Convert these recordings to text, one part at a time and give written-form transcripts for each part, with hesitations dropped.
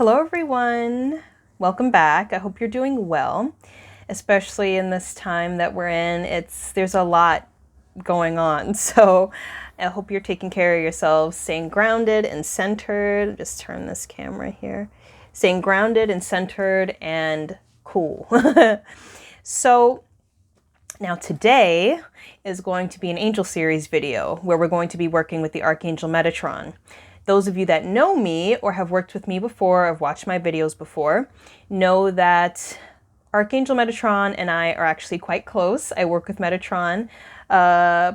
Hello everyone, welcome back. I hope you're doing well, especially in this time that we're in. There's a lot going on, so I hope you're taking care of yourselves, staying grounded and centered. Just turn this camera here. Staying grounded and centered and cool. So now today is going to be an Angel Series video where we're going to be working with the Archangel Metatron. Those of you that know me or have worked with me before, or have watched my videos before, know that Archangel Metatron and I are actually quite close. I work with Metatron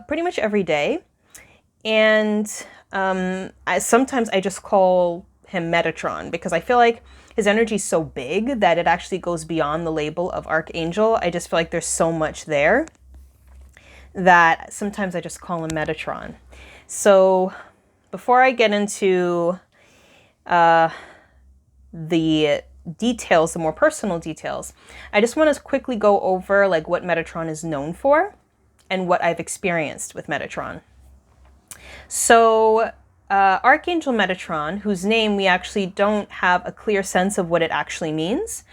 pretty much every day. And sometimes I just call him Metatron because I feel like his energy is so big that it actually goes beyond the label of Archangel. I just feel like there's so much there that sometimes I just call him Metatron. So before I get into the details, the more personal details, I just want to quickly go over like what Metatron is known for and what I've experienced with Metatron. So Archangel Metatron, whose name we actually don't have a clear sense of what it actually means,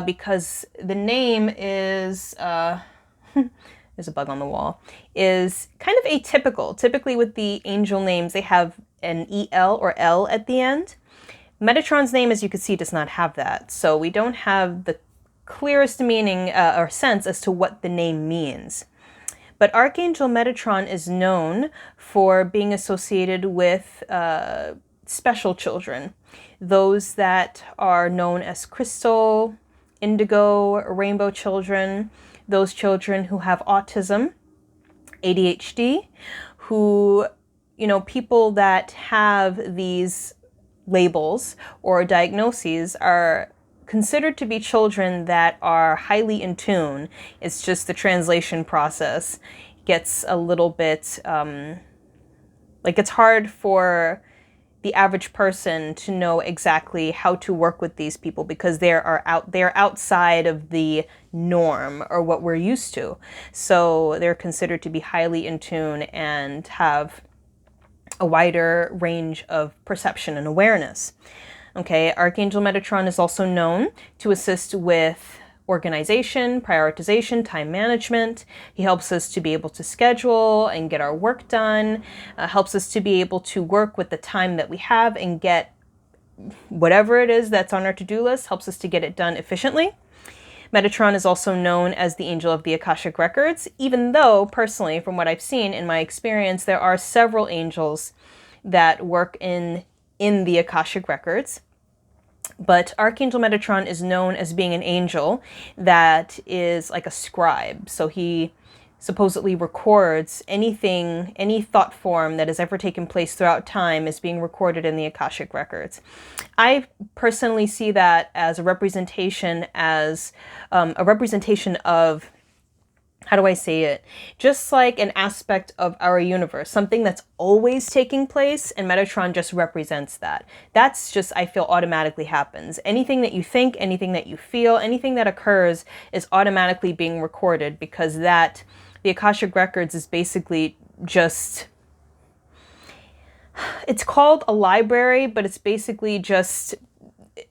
because the name is... there's a bug on the wall, is kind of atypical. Typically with the angel names, they have an EL or L at the end. Metatron's name, as you can see, does not have that. So we don't have the clearest meaning or sense as to what the name means. But Archangel Metatron is known for being associated with special children. Those that are known as crystal, indigo, rainbow children, those children who have autism, ADHD, who, people that have these labels or diagnoses are considered to be children that are highly in tune. It's just the translation process gets a little bit, it's hard for the average person to know exactly how to work with these people because they're outside of the norm or what we're used to. So they're considered to be highly in tune and have a wider range of perception and awareness. Okay, Archangel Metatron is also known to assist with organization, prioritization, time management. He helps us to be able to schedule and get our work done, helps us to be able to work with the time that we have and get whatever it is that's on our to-do list, helps us to get it done efficiently. Metatron is also known as the angel of the Akashic records, even though personally, from what I've seen in my experience, there are several angels that work in the Akashic records. But Archangel Metatron is known as being an angel that is like a scribe. So he supposedly records anything, any thought form that has ever taken place throughout time is being recorded in the Akashic records. I personally see that as a representation, of, how do I say it? Just like an aspect of our universe, something that's always taking place, and Metatron just represents that. That's just, I feel, automatically happens. Anything that you think, anything that you feel, anything that occurs is automatically being recorded because the Akashic records is basically just, it's called a library, but it's basically just,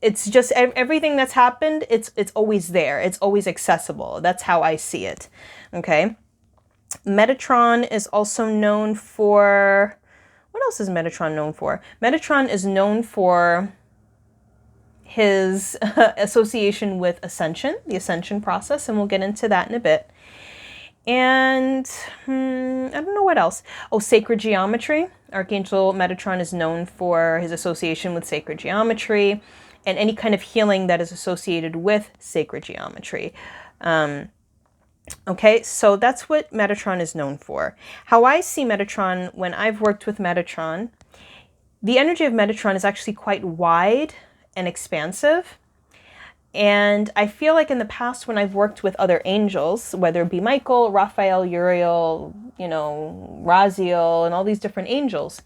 everything that's happened, it's always there. It's always accessible. That's how I see it. Okay. Metatron is also known for, what else is Metatron known for? Metatron is known for his association with Ascension, the Ascension process, and we'll get into that in a bit. And I don't know what else. Oh, sacred geometry. Archangel Metatron is known for his association with sacred geometry and any kind of healing that is associated with sacred geometry. Okay, so that's what Metatron is known for. How I see Metatron when I've worked with Metatron, the energy of Metatron is actually quite wide and expansive. And I feel like in the past when I've worked with other angels, whether it be Michael, Raphael, Uriel, Raziel, and all these different angels,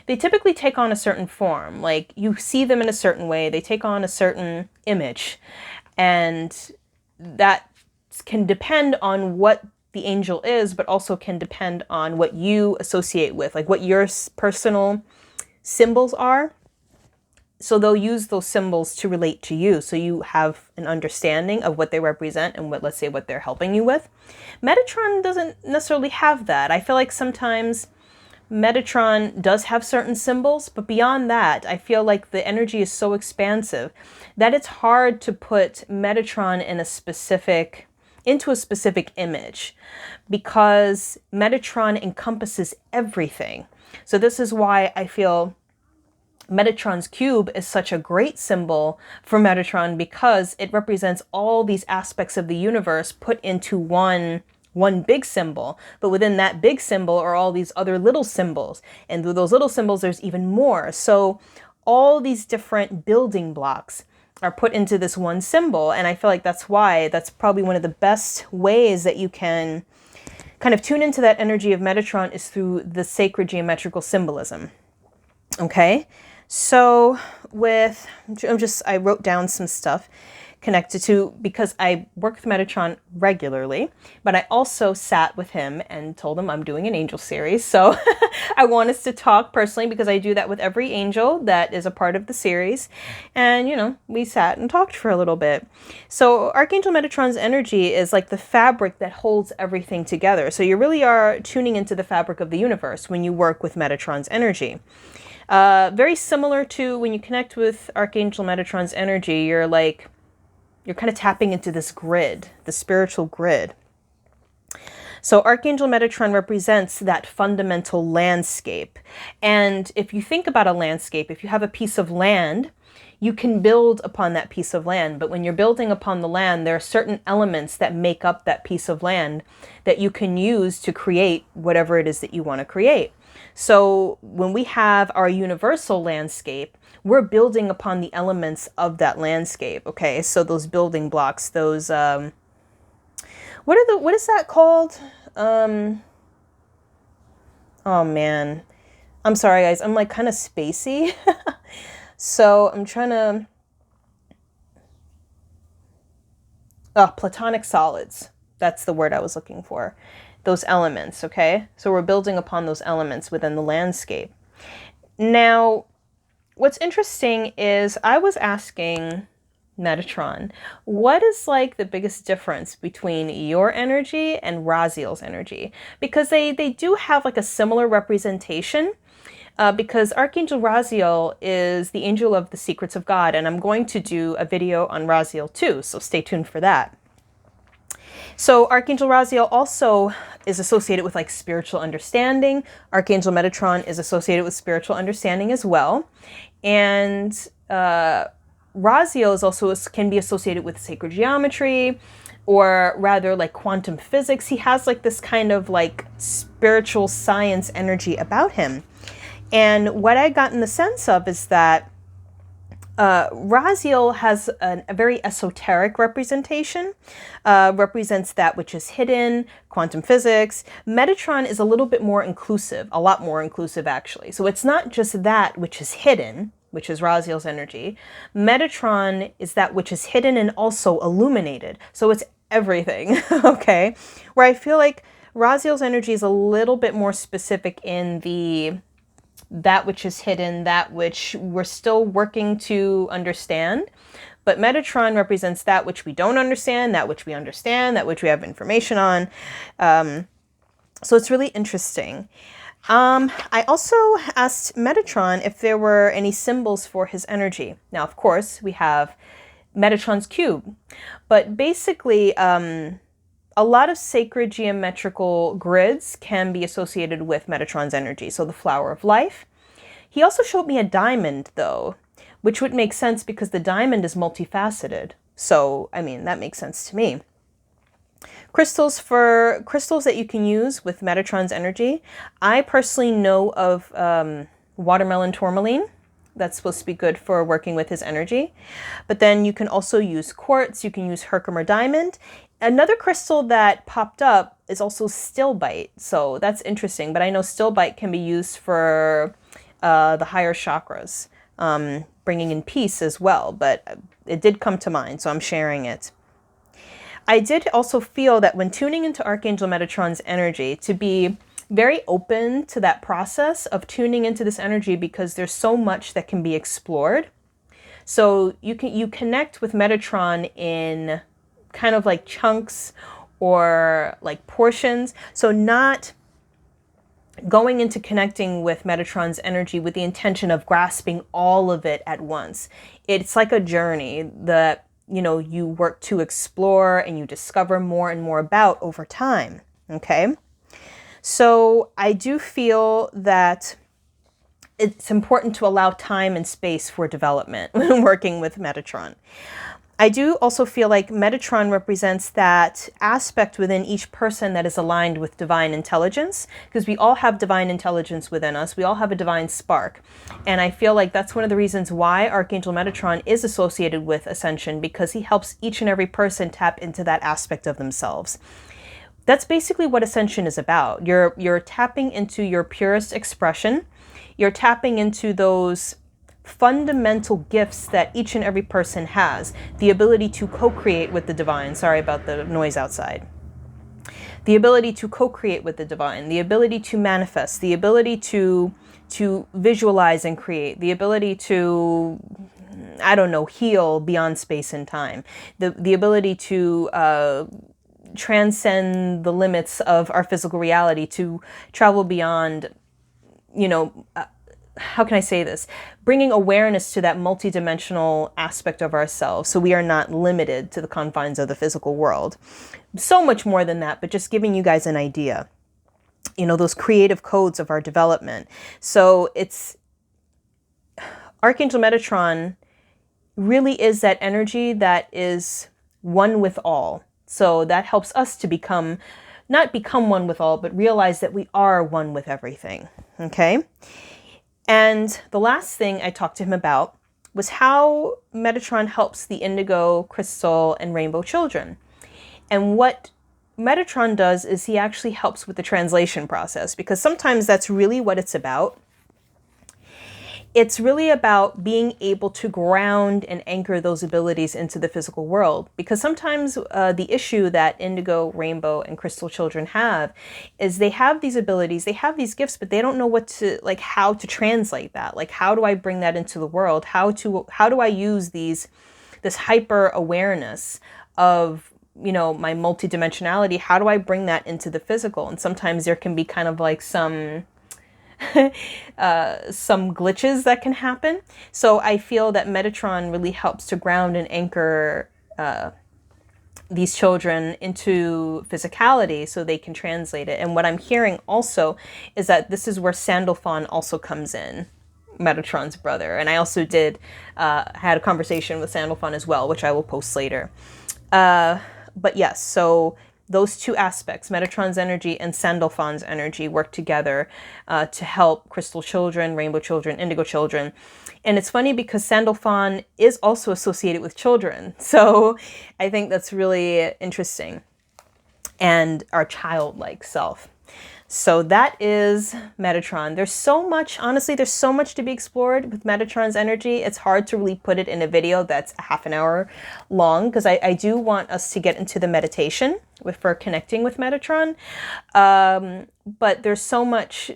they typically take on a certain form. Like you see them in a certain way, they take on a certain image. And that can depend on what the angel is, but also can depend on what you associate with, like what your personal symbols are. So they'll use those symbols to relate to you, so you have an understanding of what they represent and what, let's say, what they're helping you with. Metatron doesn't necessarily have that. I feel like sometimes Metatron does have certain symbols, but beyond that, I feel like the energy is so expansive that it's hard to put Metatron into a specific image, because Metatron encompasses everything. So this is why I feel Metatron's cube is such a great symbol for Metatron, because it represents all these aspects of the universe put into one big symbol. But within that big symbol are all these other little symbols. And through those little symbols, there's even more. So all these different building blocks are put into this one symbol. And I feel like that's probably one of the best ways that you can kind of tune into that energy of Metatron is through the sacred geometrical symbolism. Okay. So I wrote down some stuff connected to, because I work with Metatron regularly, but I also sat with him and told him I'm doing an angel series. So I want us to talk personally, because I do that with every angel that is a part of the series. And, we sat and talked for a little bit. So Archangel Metatron's energy is like the fabric that holds everything together. So you really are tuning into the fabric of the universe when you work with Metatron's energy. Very similar to when you connect with Archangel Metatron's energy, you're kind of tapping into this grid, the spiritual grid. So Archangel Metatron represents that fundamental landscape. And if you think about a landscape, if you have a piece of land, you can build upon that piece of land. But when you're building upon the land, there are certain elements that make up that piece of land that you can use to create whatever it is that you want to create. So when we have our universal landscape, we're building upon the elements of that landscape. Okay, so those building blocks, those what is that called? Oh man, I'm sorry guys, I'm like kind of spacey. So I'm trying to platonic solids. That's the word I was looking for. Those elements, okay? So we're building upon those elements within the landscape. Now, what's interesting is I was asking Metatron, what is like the biggest difference between your energy and Raziel's energy? Because they do have like a similar representation, because Archangel Raziel is the angel of the secrets of God, and I'm going to do a video on Raziel too, so stay tuned for that. So Archangel Raziel also is associated with like spiritual understanding. Archangel Metatron is associated with spiritual understanding as well. And Raziel is also can be associated with sacred geometry, or rather like quantum physics. He has like this kind of like spiritual science energy about him. And what I got in the sense of is that Raziel has a very esoteric representation, represents that which is hidden, quantum physics. Metatron is a little bit more inclusive, a lot more inclusive actually. So it's not just that which is hidden, which is Raziel's energy. Metatron is that which is hidden and also illuminated. So it's everything, okay? Where I feel like Raziel's energy is a little bit more specific in that which is hidden, that which we're still working to understand. But Metatron represents that which we don't understand, that which we understand, that which we have information on. So it's really interesting. I also asked Metatron if there were any symbols for his energy. Now, of course, we have Metatron's cube. But basically, a lot of sacred geometrical grids can be associated with Metatron's energy. So the flower of life. He also showed me a diamond though, which would make sense because the diamond is multifaceted. So, I mean, that makes sense to me. Crystals that you can use with Metatron's energy. I personally know of watermelon tourmaline. That's supposed to be good for working with his energy. But then you can also use quartz, you can use Herkimer diamond. Another crystal that popped up is also stilbite. So that's interesting, but I know stilbite can be used for the higher chakras, bringing in peace as well, but it did come to mind, so I'm sharing it. I did also feel that when tuning into Archangel Metatron's energy, to be very open to that process of tuning into this energy, because there's so much that can be explored. So you connect with Metatron in kind of like chunks or like portions. So not going into connecting with Metatron's energy with the intention of grasping all of it at once. It's like a journey that, you work to explore and you discover more and more about over time. Okay. So I do feel that it's important to allow time and space for development when working with Metatron. I do also feel like Metatron represents that aspect within each person that is aligned with divine intelligence, because we all have divine intelligence within us. We all have a divine spark. And I feel like that's one of the reasons why Archangel Metatron is associated with Ascension, because he helps each and every person tap into that aspect of themselves. That's basically what Ascension is about. You're tapping into your purest expression. You're tapping into those fundamental gifts that each and every person has. The ability to co-create with the divine. Sorry about the noise outside. The ability to co-create with the divine. The ability to manifest. The ability to visualize and create. The ability to, heal beyond space and time. The ability to transcend the limits of our physical reality, to travel beyond, how can I say this? Bringing awareness to that multidimensional aspect of ourselves, so we are not limited to the confines of the physical world. So much more than that, but just giving you guys an idea. Those creative codes of our development. So it's Archangel Metatron really is that energy that is one with all. So that helps us to not become one with all, but realize that we are one with everything. Okay. And the last thing I talked to him about was how Metatron helps the Indigo, Crystal, and Rainbow children. And what Metatron does is he actually helps with the translation process, because sometimes that's really what it's about. It's really about being able to ground and anchor those abilities into the physical world. Because sometimes the issue that Indigo, Rainbow, and Crystal children have is they have these abilities, they have these gifts, but they don't know how to translate that. Like, how do I bring that into the world? How do I use this hyper awareness of, my multidimensionality? How do I bring that into the physical? And sometimes there can be kind of like some glitches that can happen. So I feel that Metatron really helps to ground and anchor these children into physicality so they can translate it. And what I'm hearing also is that this is where Sandalphon also comes in, Metatron's brother. And I also had a conversation with Sandalphon as well, which I will post later. But yes, so those two aspects, Metatron's energy and Sandalphon's energy, work together to help Crystal children, Rainbow children, Indigo children. And it's funny because Sandalphon is also associated with children. So I think that's really interesting. And our childlike self. So that is Metatron. There's so much to be explored with Metatron's energy. It's hard to really put it in a video that's a half an hour long, because I do want us to get into the meditation for connecting with Metatron. But there's so much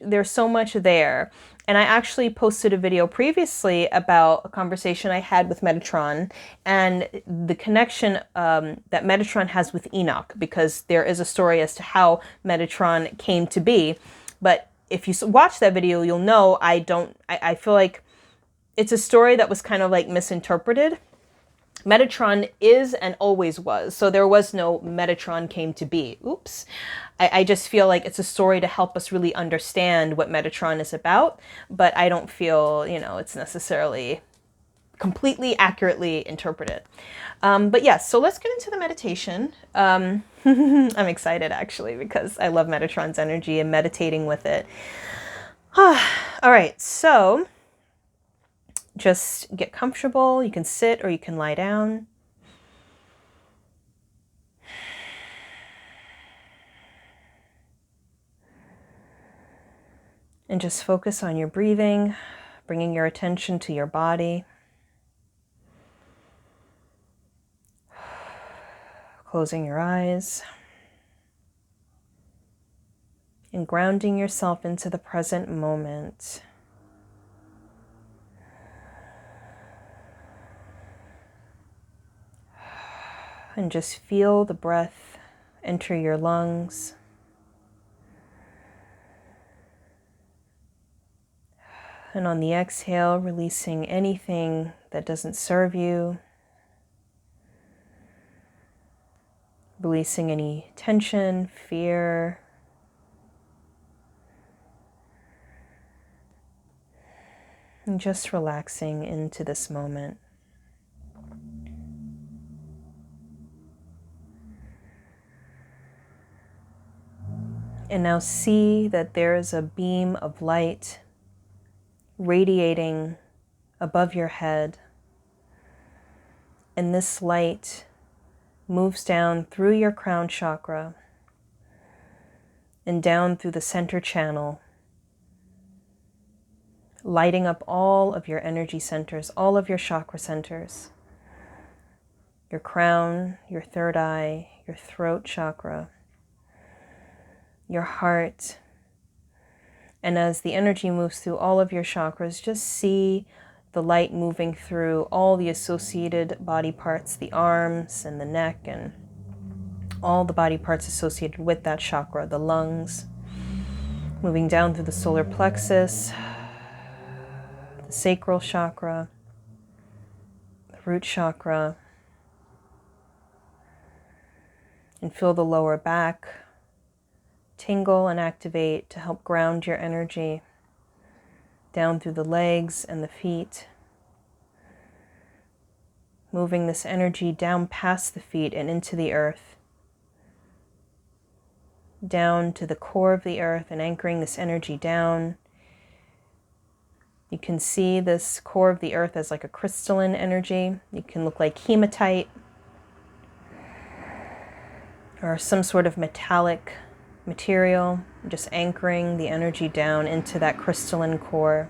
there. And I actually posted a video previously about a conversation I had with Metatron and the connection that Metatron has with Enoch, because there is a story as to how Metatron came to be. But if you watch that video, you'll know I feel like it's a story that was kind of like misinterpreted. Metatron is and always was. So there was no Metatron came to be. Oops. I just feel like it's a story to help us really understand what Metatron is about, but I don't feel, it's necessarily completely accurately interpreted. But yes, so let's get into the meditation. I'm excited actually, because I love Metatron's energy and meditating with it. All right, so just get comfortable. You can sit or you can lie down. And just focus on your breathing, bringing your attention to your body. Closing your eyes. And grounding yourself into the present moment. And just feel the breath enter your lungs. And on the exhale, releasing anything that doesn't serve you. Releasing any tension, fear. And just relaxing into this moment. And now see that there is a beam of light radiating above your head. And this light moves down through your crown chakra and down through the center channel, lighting up all of your energy centers, all of your chakra centers, your crown, your third eye, your throat chakra, your heart. And as the energy moves through all of your chakras, just see the light moving through all the associated body parts, the arms and the neck and all the body parts associated with that chakra, the lungs, moving down through the solar plexus, the sacral chakra, the root chakra, and feel the lower back tingle and activate to help ground your energy down through the legs and the feet, moving this energy down past the feet and into the earth, down to the core of the earth and anchoring this energy down. You can see this core of the earth as like a crystalline energy. It can look like hematite or some sort of metallic material, just anchoring the energy down into that crystalline core.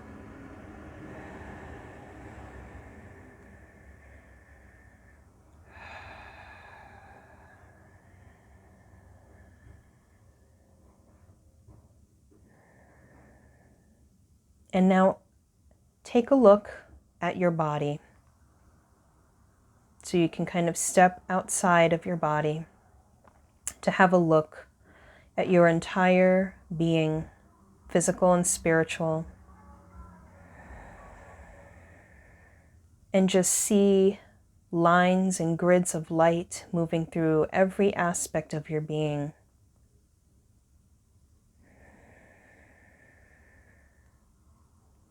And now take a look at your body. So you can kind of step outside of your body to have a look at your entire being, physical and spiritual. And just see lines and grids of light moving through every aspect of your being.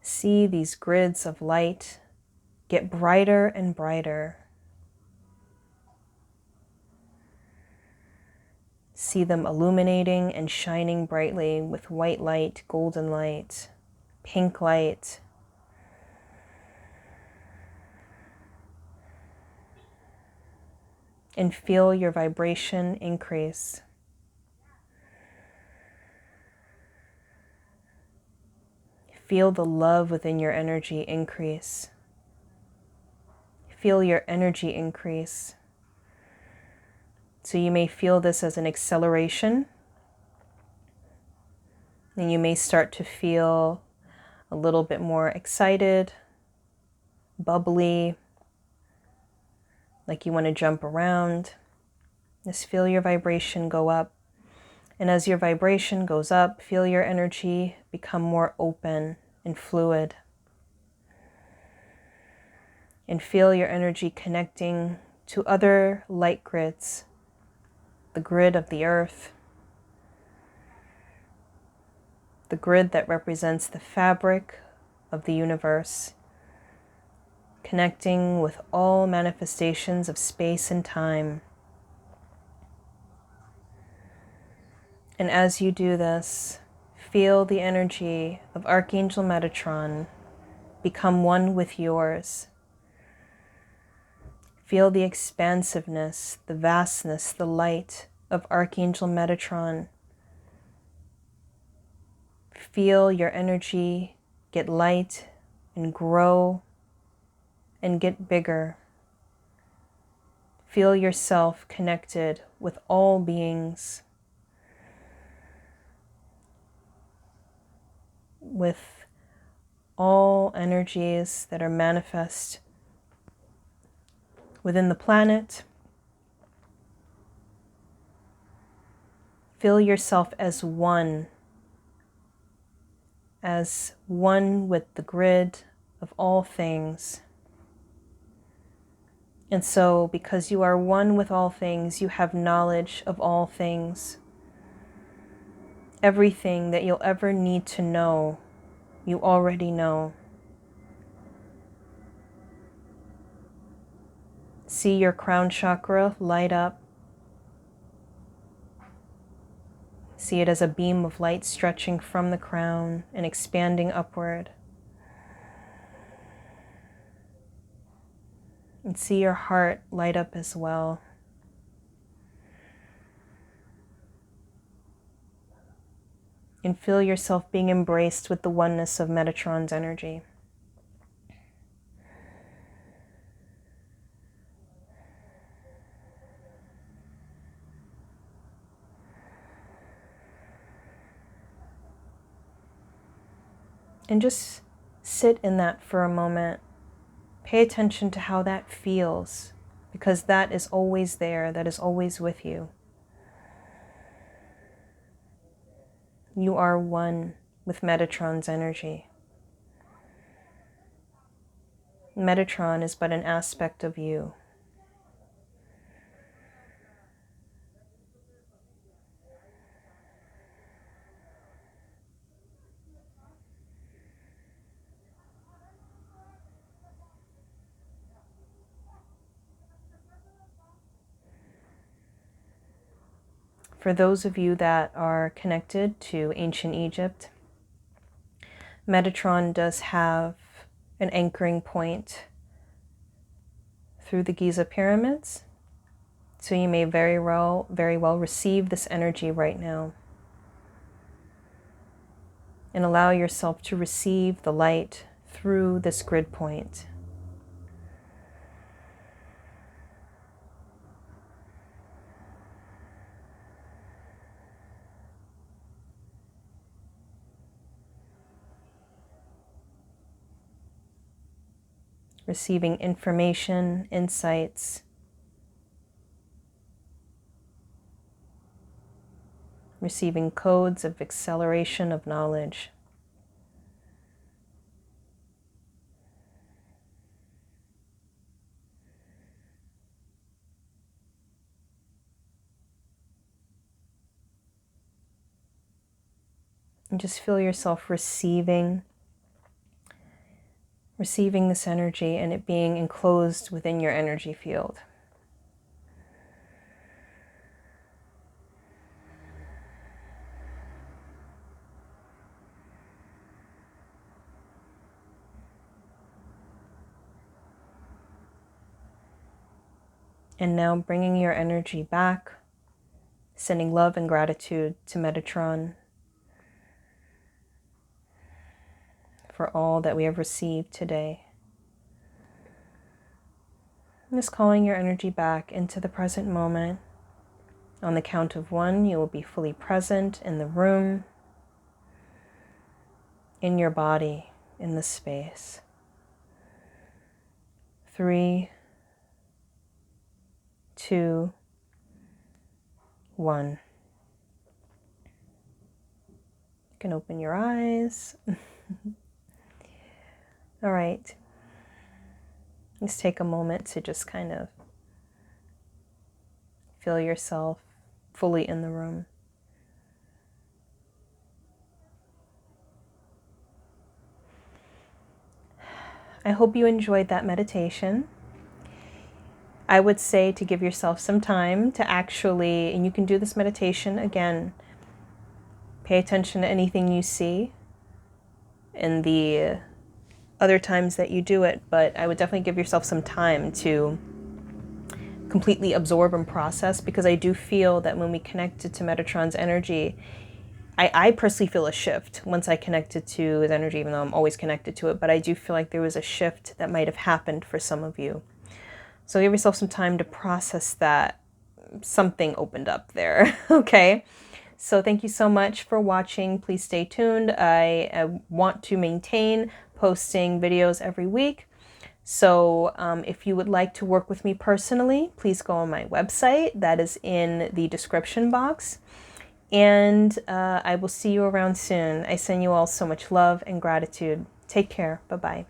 See these grids of light get brighter and brighter. See them illuminating and shining brightly with white light, golden light, pink light. And feel your vibration increase. Feel the love within your energy increase. Feel your energy increase. So you may feel this as an acceleration. And you may start to feel a little bit more excited, bubbly, like you want to jump around. Just feel your vibration go up. And as your vibration goes up, feel your energy become more open and fluid. And feel your energy connecting to other light grids, the grid of the earth, the grid that represents the fabric of the universe, connecting with all manifestations of space and time. And as you do this, feel the energy of Archangel Metatron become one with yours. Feel the expansiveness, the vastness, the light of Archangel Metatron. Feel your energy get light and grow and get bigger. Feel yourself connected with all beings, with all energies that are manifest within the planet, feel yourself as one with the grid of all things. And so, because you are one with all things, you have knowledge of all things. Everything that you'll ever need to know, you already know. See your crown chakra light up. See it as a beam of light stretching from the crown and expanding upward. And see your heart light up as well. And feel yourself being embraced with the oneness of Metatron's energy. And just sit in that for a moment. Pay attention to how that feels, because that is always there, that is always with you. You are one with Metatron's energy. Metatron is but an aspect of you. For those of you that are connected to ancient Egypt, Metatron does have an anchoring point through the Giza pyramids. So you may very well receive this energy right now. And allow yourself to receive the light through this grid point. Receiving information, insights, receiving codes of acceleration of knowledge. And just feel yourself receiving this energy and it being enclosed within your energy field. And now bringing your energy back, sending love and gratitude to Metatron for all that we have received today. I'm just calling your energy back into the present moment. On the count of 1, you will be fully present in the room, in your body, in the space. 3, 2, 1. You can open your eyes. All right. Let's take a moment to just kind of feel yourself fully in the room. I hope you enjoyed that meditation. I would say to give yourself some time to actually, and you can do this meditation again, pay attention to anything you see in the other times that you do it, but I would definitely give yourself some time to completely absorb and process, because I do feel that when we connected to Metatron's energy, I personally feel a shift once I connected to his energy, even though I'm always connected to it, but I do feel like there was a shift that might have happened for some of you. So give yourself some time to process that something opened up there, okay? So thank you so much for watching. Please stay tuned. I want to maintain posting videos every week. So if you would like to work with me personally, please go on my website. That is in the description box. And I will see you around soon. I send you all so much love and gratitude. Take care. Bye-bye.